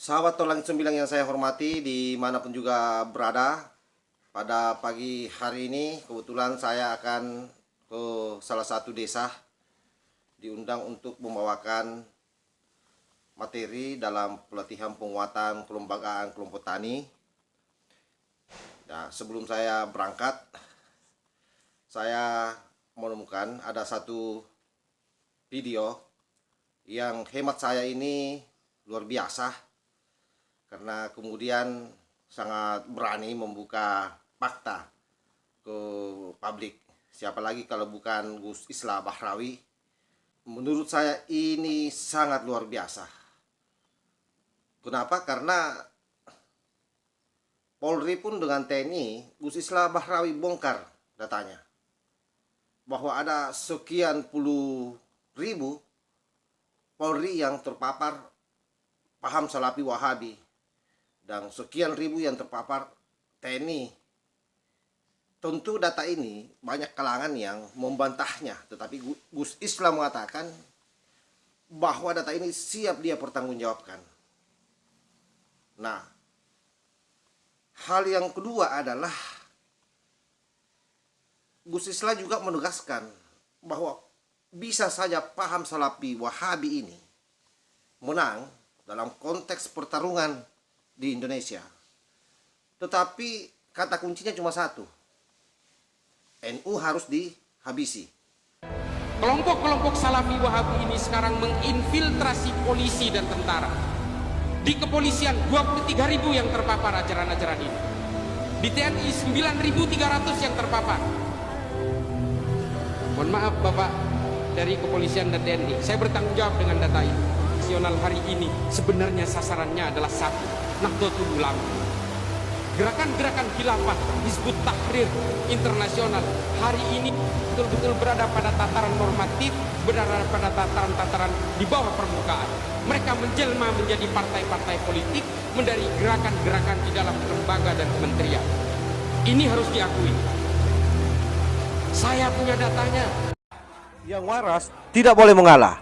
Sahabat Tolang Sembilang yang saya hormati dimanapun juga berada, pada pagi hari ini kebetulan saya akan ke salah satu desa, diundang untuk membawakan materi dalam pelatihan penguatan kelembagaan kelompok tani. Nah, sebelum saya berangkat, saya menemukan ada satu video yang hemat saya ini luar biasa, karena kemudian sangat berani membuka fakta ke publik. Siapa lagi kalau bukan Gus Islah Bahrawi. Menurut saya ini sangat luar biasa. Kenapa? Karena Polri pun dengan TNI, Gus Islah Bahrawi bongkar datanya, bahwa ada sekian puluh ribu Polri yang terpapar paham Salafi Wahabi, dan sekian ribu yang terpapar TNI. Tentu data ini banyak kalangan yang membantahnya, tetapi Gus Islah mengatakan bahwa data ini siap dia pertanggungjawabkan. Nah, hal yang kedua adalah Gus Islah juga menegaskan bahwa bisa saja paham Salafi Wahabi ini menang dalam konteks pertarungan di Indonesia. Tetapi kata kuncinya cuma satu: NU harus dihabisi. Kelompok-kelompok Salafi Wahabi ini sekarang menginfiltrasi polisi dan tentara. Di kepolisian 23.000 yang terpapar ajaran-ajaran ini. Di TNI 9.300 yang terpapar. Mohon maaf Bapak dari kepolisian dan TNI, saya bertanggung jawab dengan data ini. Nasional hari ini sebenarnya sasarannya adalah satu, Nahdlatul Ulama. Gerakan-gerakan khilafah, Hizbut Tahrir internasional hari ini betul-betul berada pada tataran normatif, berada pada tataran-tataran di bawah permukaan. Mereka menjelma menjadi partai-partai politik, menjadi gerakan-gerakan di dalam lembaga dan kementerian. Ini harus diakui. Saya punya datanya. Yang waras tidak boleh mengalah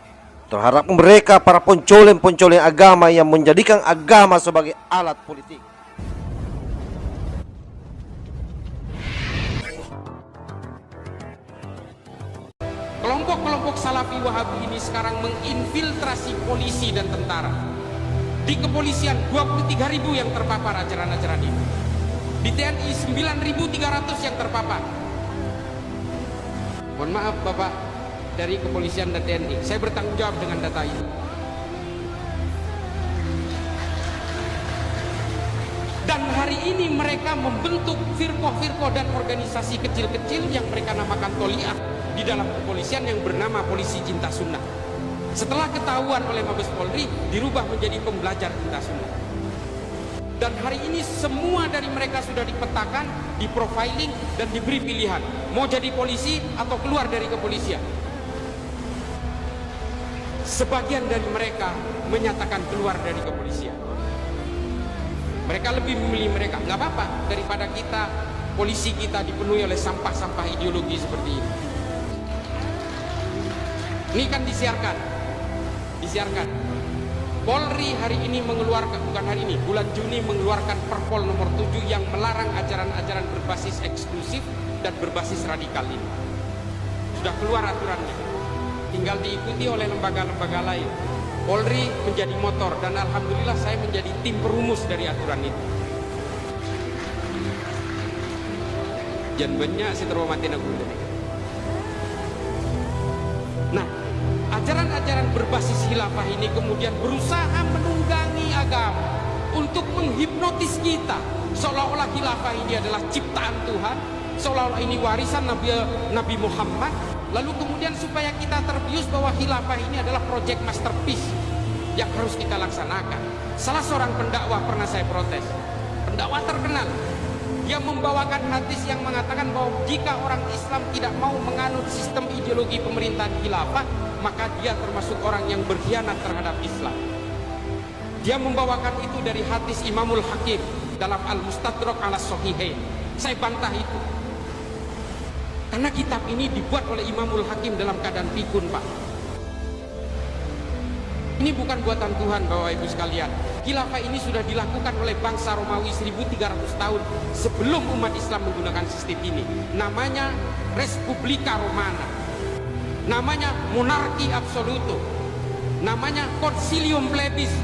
terhadap mereka para pencoleng-pencoleng agama yang menjadikan agama sebagai alat politik. Kelompok-kelompok Salafi Wahabi ini sekarang menginfiltrasi polisi dan tentara. Di kepolisian 23.000 yang terpapar ajaran-ajaran ini. Di TNI 9.300 yang terpapar. Mohon maaf Bapak dari kepolisian dan TNI, saya bertanggung jawab dengan data ini. Dan hari ini mereka membentuk firqah-firqah dan organisasi kecil-kecil yang mereka namakan Toliah di dalam kepolisian yang bernama Polisi Cinta Sunnah. Setelah ketahuan oleh Mabes Polri, dirubah menjadi pembelajar cinta sunnah. Dan hari ini semua dari mereka sudah dipetakan, diprofiling, dan diberi pilihan. Mau jadi polisi atau keluar dari kepolisian. Sebagian dari mereka menyatakan keluar dari kepolisian. Mereka lebih memilih mereka, nggak apa-apa, daripada kita, polisi kita dipenuhi oleh sampah-sampah ideologi seperti ini. Ini kan disiarkan. Polri hari ini mengeluarkan, bukan hari ini, bulan Juni mengeluarkan Perpol nomor 7 yang melarang ajaran-ajaran berbasis eksklusif dan berbasis radikal ini. Sudah keluar aturannya. Tinggal diikuti oleh lembaga-lembaga lain. Polri menjadi motor dan alhamdulillah saya menjadi tim perumus dari aturan itu. Jangan banyak si terhormatin aku. Nah, ajaran-ajaran berbasis khilafah ini kemudian berusaha menunggangi agama untuk menghipnotis kita, seolah-olah khilafah ini adalah ciptaan Tuhan, seolah-olah ini warisan Nabi Muhammad. Lalu kemudian supaya kita terbius bahwa khilafah ini adalah proyek masterpiece yang harus kita laksanakan. Salah seorang pendakwah pernah saya protes, pendakwah terkenal. Dia membawakan hadis yang mengatakan bahwa jika orang Islam tidak mau menganut sistem ideologi pemerintahan khilafah, maka dia termasuk orang yang berkhianat terhadap Islam. Dia membawakan itu dari hadis Imamul Hakim dalam Al-Mustadrak ala Sahihain. Saya bantah itu. Karena kitab ini dibuat oleh Imamul Hakim dalam keadaan pikun, Pak. Ini bukan buatan Tuhan, Bapak Ibu sekalian. Khilafah ini sudah dilakukan oleh bangsa Romawi 1300 tahun sebelum umat Islam menggunakan sistem ini. Namanya Respublika Romana. Namanya monarki absoluto. Namanya Concilium Plebis.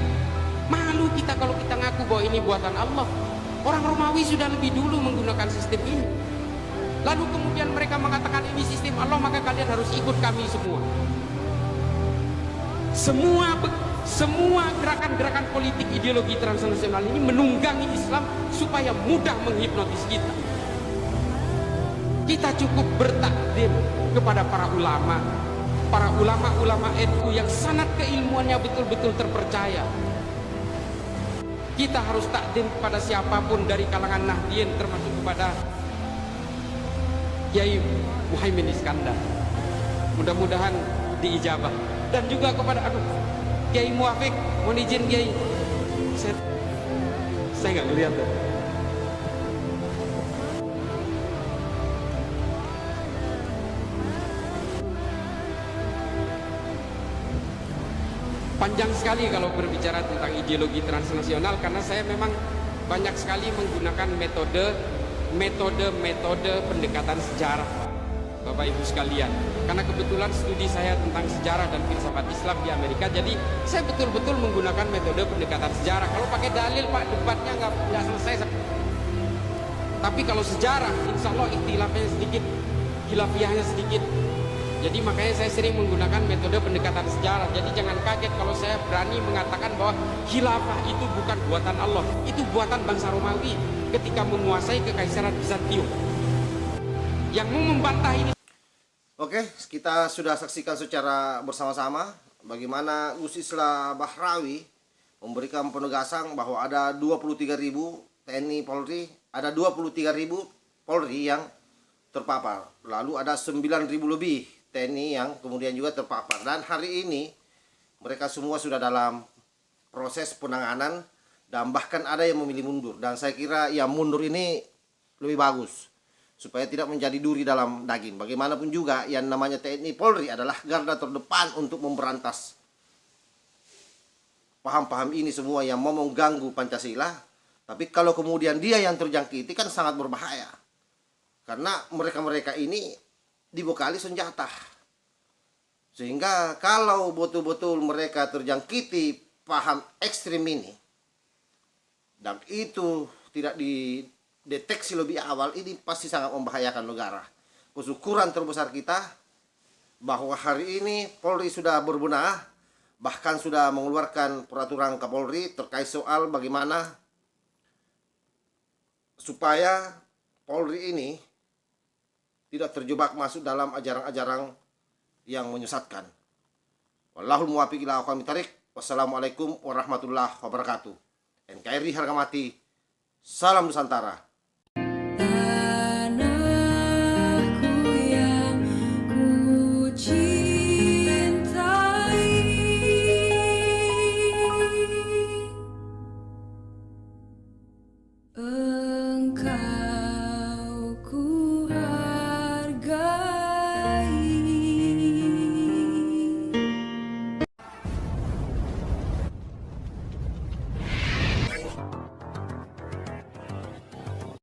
Malu kita kalau kita ngaku bahwa ini buatan Allah. Orang Romawi sudah lebih dulu menggunakan sistem ini. Lalu kemudian mereka mengatakan ini sistem Allah, maka kalian harus ikut kami semua. Semua gerakan-gerakan politik ideologi transnasional ini menunggangi Islam supaya mudah menghipnotis kita. Kita cukup bertakdim kepada para ulama NU yang sanad keilmuannya betul-betul terpercaya. Kita harus takdim kepada siapapun dari kalangan Nahdien, termasuk kepada Kiai Muhaimin Iskandar. Mudah-mudahan diijabah. Dan juga kepada Kiai Muafik, mohon izin Kiai. Saya nggak ngeliat tuh. Panjang sekali kalau berbicara tentang ideologi transnasional, karena saya memang banyak sekali menggunakan metode pendekatan sejarah, Bapak Ibu sekalian. Karena kebetulan studi saya tentang sejarah dan filsafat Islam di Amerika, jadi saya betul-betul menggunakan metode pendekatan sejarah. Kalau pakai dalil, Pak, debatnya nggak selesai. Tapi kalau sejarah, insya Allah ikhtilafnya sedikit, khilafiyahnya sedikit. Jadi makanya saya sering menggunakan metode pendekatan sejarah. Jadi jangan kaget kalau saya berani mengatakan bahwa khilafah itu bukan buatan Allah, itu buatan bangsa Romawi ketika menguasai kekaisaran Bizantium. Yang mau membantah ini. Oke, kita sudah saksikan secara bersama-sama bagaimana Gus Islah Bahrawi memberikan penegasan bahwa ada 23.000 TNI Polri, ada 23.000 Polri yang terpapar. Lalu ada 9.000 lebih TNI yang kemudian juga terpapar. Dan hari ini mereka semua sudah dalam proses penanganan dan bahkan ada yang memilih mundur. Dan saya kira yang mundur ini lebih bagus supaya tidak menjadi duri dalam daging. Bagaimanapun juga yang namanya TNI Polri adalah garda terdepan untuk memberantas paham-paham ini semua yang mau mengganggu Pancasila. Tapi kalau kemudian dia yang terjangkiti kan sangat berbahaya. Karena mereka-mereka ini dibekali senjata. Sehingga kalau betul-betul mereka terjangkiti paham ekstrim ini, dan itu tidak dideteksi lebih awal, ini pasti sangat membahayakan negara. Kesyukuran terbesar kita bahwa hari ini Polri sudah berbenah, bahkan sudah mengeluarkan peraturan Kapolri terkait soal bagaimana supaya Polri ini tidak terjebak masuk dalam ajaran-ajaran yang menyesatkan. Wallahul muwaffiq ila aqwamit thariq. Wassalamualaikum warahmatullahi wabarakatuh. NKRI harga mati. Salam Nusantara.